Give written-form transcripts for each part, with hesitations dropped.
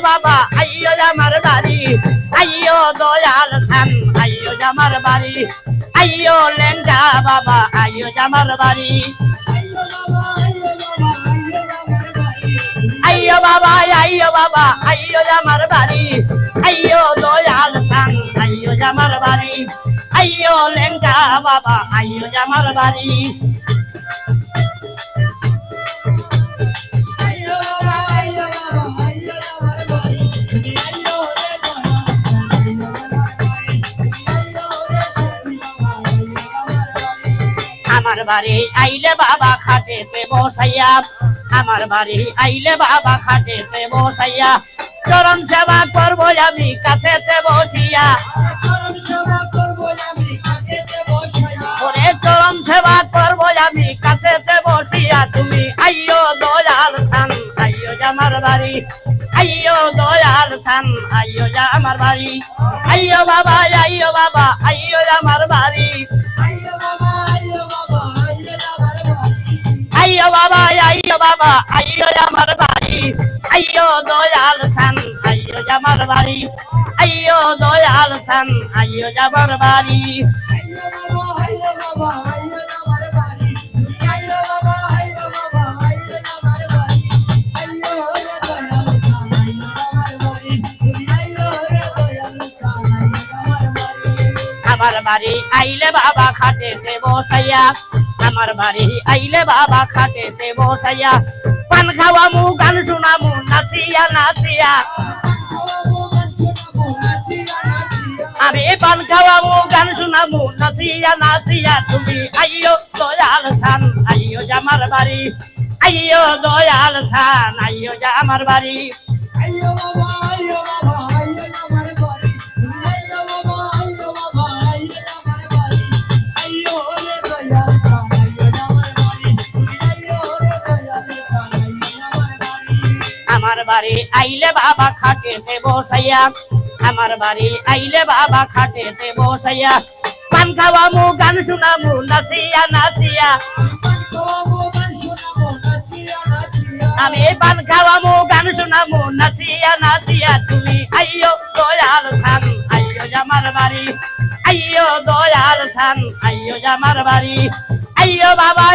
বাবা আইয়ো আমার বাড়ি আইয়ো দয়াল খান আইয়ো আমার বাড়ি আইয়ো লেঙ্গা বাবা আইয়ো আমার বাড়ি আইয়ো বাবা আইয়ো আমার বাড়ি আইয়ো দয়াল খান আইয়ো আমার বাড়ি আইয়ো লেঙ্গা বাবা আইয়ো আমার বাড়ি আমার বাড়ি আইলে বাবা খাটেতে বসাইয়া আমার বাড়ি আইলে বাবা খাটেতে বসাইয়া চরণ সেবা করবো আমি কাছেতে বসিয়া ওরে চরণ সেবা করবো আমি কাছেতে বসিয়া তুমি আইয়ো দয়াল খান আইয়ো আমার বাড়ি আইয়ো দয়াল খান আইয়ো আমার বাড়ি আইয়ো বাবা আইয়ো আমার বাড়ি আইয়ো বাবা আইয়ো আমার বাড়ি আইয়ো দয়াল খান আইয়ো আমার বাড়ি আইয়ো দয়াল খান আইয়ো আমার বাড়ি আমার বাড়ি আইলে বাবা খাটেতে বসাইয়া আমার বাড়ি আইলে বাবা খাটেতে বসাইয়া পান খাওয়ামু গান শুনামু নাচিয়া নাচিয়া আমি পান খাওয়ামু গান শুনামু নাচিয়া নাচিয়া তুমি আইয়ো দয়াল খান আইয়ো আমার বাড়ি আইয়ো দয়াল খান আইয়ো আমার বাড়ি আইয়ো বাবা আইয়ো আমার বাড়ি আমার বাড়ি আইলে বাবা খাটেতে বসাইয়া আমার বাড়ি আইলে বাবা খাটেতে বসাইয়া পান খাওয়ামু গান শুনামু নাচিয়া নাচিয়া আমি পান খাওয়ামু গান শুনামু নাচিয়া নাচিয়া তুমি আইয়ো দয়াল খান আইয়ো আমার বাড়ি আইয়ো দয়াল খান আইয়ো আমার বাড়ি আইয়ো বাবা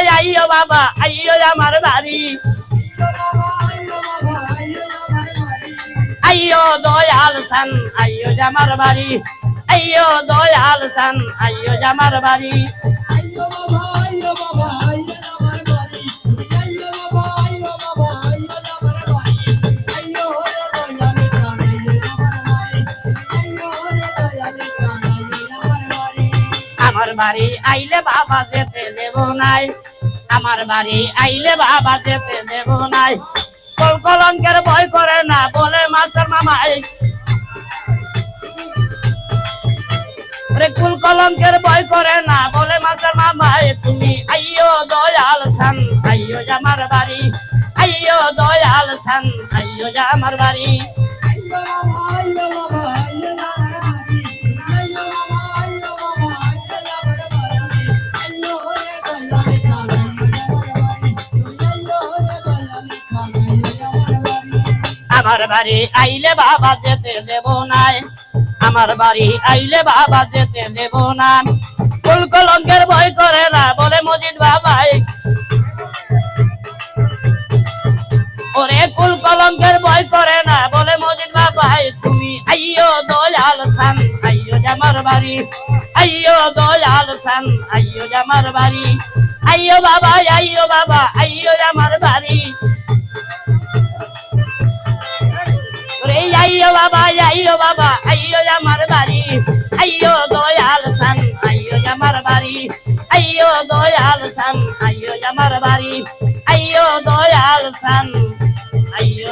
আইয়ো আমার বাড়ি আইয়ো দয়াল খান আইয়ো আমার বাড়ি আইয়ো দয়াল খান আইয়ো আমার বাড়ি আমার বাড়ি আইলে বাবা যেতে দেব নাই আমার বাড়ি আইলে বাবা যেতে দেব নাই কলঙ্কের ভয় করে না বলে মাস্টার মামাই কুল কলঙ্কের ভয় করে না বলে মাস্টার মামাই তুমি আইয়ো দয়াল খান আইয়ো আমার বাড়ি আইয়ো দয়াল খান আইয়ো আমার বাড়ি আমার বাড়ি আইলে বাবা যেতে দেব নাই আমার বাড়ি আইলে বাবা যেতে দেব না কুল কলঙ্কের ভয় করে না বলে মজিদ বাবাই ওরে কুল কলঙ্কের ভয় করে না বলে মজিদ বাবাই তুমি আইয়ো দয়াল খান আইয়ো আমার বাড়ি আইয়ো দয়াল খান আইয়ো আমার বাড়ি আইয়ো বাবা আইয়ো আমার বাড়ি আইয়ো বাবা আইয়ো আমার বাড়ি আইয়ো দয়াল খান আইয়ো আমার বাড়ি আইয়ো দয়াল খান আইয়ো আমার বাড়ি আইয়ো দয়াল খান আইয়ো